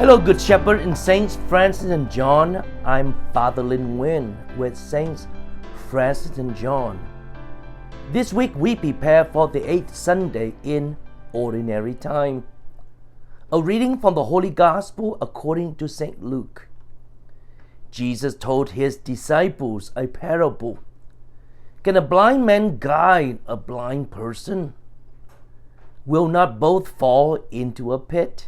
Hello, Good Shepherd and Saints Francis and John. I'm Father Lin Nguyen with Saints Francis and John. This week we prepare for the 8th Sunday in Ordinary Time. A reading from the Holy Gospel according to St. Luke. Jesus told his disciples a parable. Can a blind man guide a blind person? Will not both fall into a pit?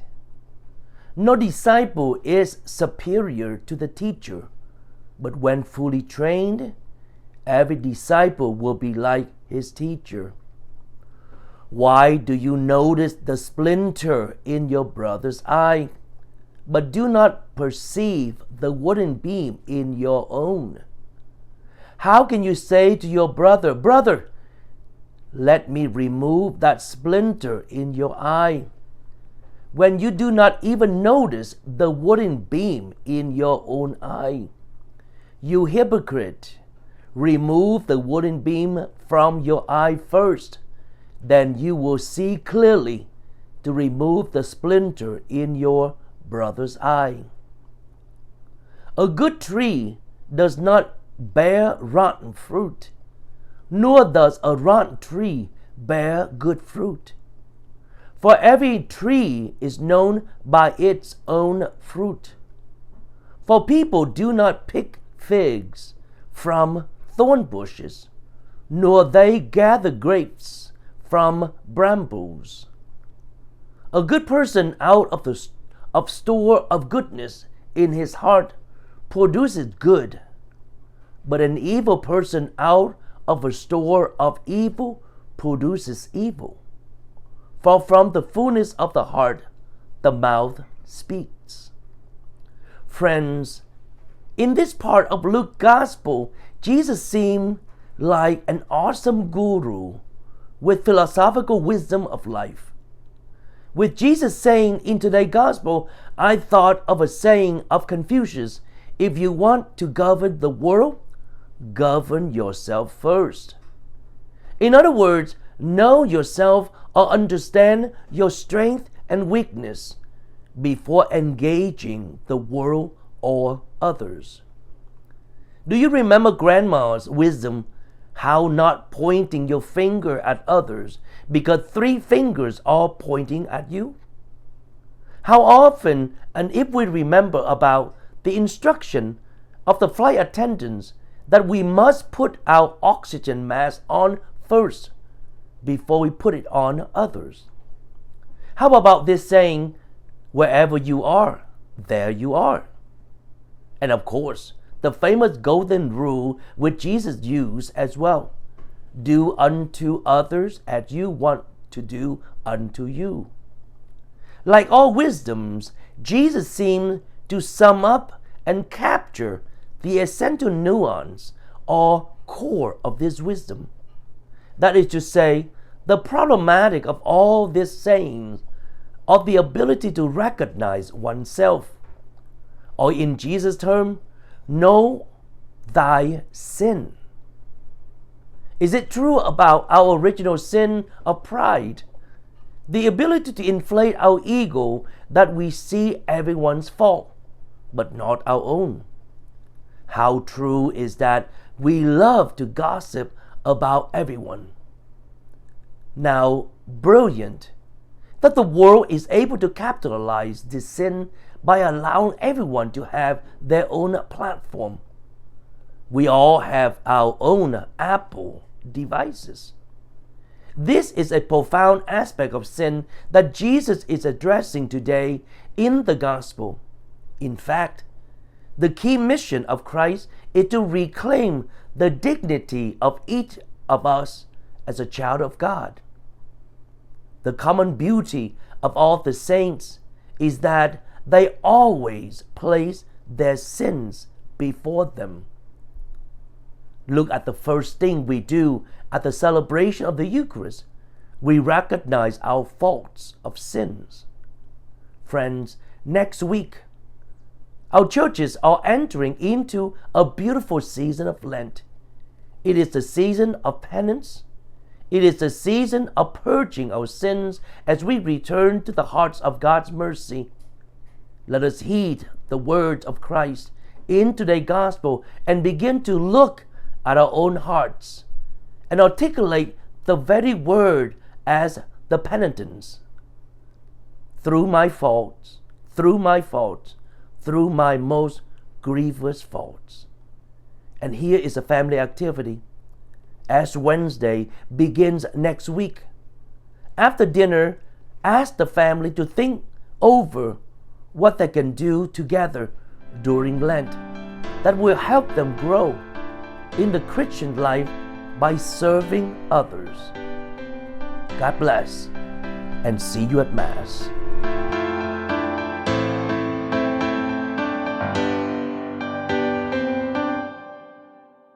No disciple is superior to the teacher, but when fully trained, every disciple will be like his teacher. Why do you notice the splinter in your brother's eye, but do not perceive the wooden beam in your own? How can you say to your brother, "Brother, let me remove that splinter in your eye," when you do not even notice the wooden beam in your own eye? You hypocrite, remove the wooden beam from your eye first, then you will see clearly to remove the splinter in your brother's eye. A good tree does not bear rotten fruit, nor does a rotten tree bear good fruit. For every tree is known by its own fruit. For people do not pick figs from thorn bushes, nor they gather grapes from brambles. A good person out of the store of goodness in his heart produces good, but an evil person out of a store of evil produces evil. For from the fullness of the heart, the mouth speaks. Friends, in this part of Luke's Gospel, Jesus seemed like an awesome guru with philosophical wisdom of life. With Jesus saying in today's Gospel, I thought of a saying of Confucius: if you want to govern the world, govern yourself first. In other words, know yourself or understand your strength and weakness before engaging the world or others. Do you remember Grandma's wisdom, how not pointing your finger at others because 3 fingers are pointing at you? How often, and if we remember about the instruction of the flight attendants that we must put our oxygen mask on first before we put it on others. How about this saying, wherever you are, there you are? And of course, the famous golden rule which Jesus used as well. Do unto others as you want to do unto you. Like all wisdoms, Jesus seemed to sum up and capture the essential nuance or core of this wisdom. That is to say, the problematic of all these sayings of the ability to recognize oneself, or in Jesus' term, know thy sin. Is it true about our original sin of pride, the ability to inflate our ego that we see everyone's fault, but not our own? How true is that we love to gossip about everyone? Now, brilliant that the world is able to capitalize this sin by allowing everyone to have their own platform. We all have our own Apple devices. This is a profound aspect of sin that Jesus is addressing today in the Gospel. In fact, the key mission of Christ is to reclaim the dignity of each of us as a child of God. The common beauty of all the saints is that they always place their sins before them. Look at the first thing we do at the celebration of the Eucharist. We recognize our faults of sins. Friends, next week, our churches are entering into a beautiful season of Lent. It is the season of penance. It is the season of purging our sins as we return to the hearts of God's mercy. Let us heed the words of Christ in today's gospel and begin to look at our own hearts and articulate the very word as the penitence. Through my faults, through my most grievous faults. And here is a family activity. Ash Wednesday begins next week. After dinner, ask the family to think over what they can do together during Lent that will help them grow in the Christian life by serving others. God bless, and see you at Mass.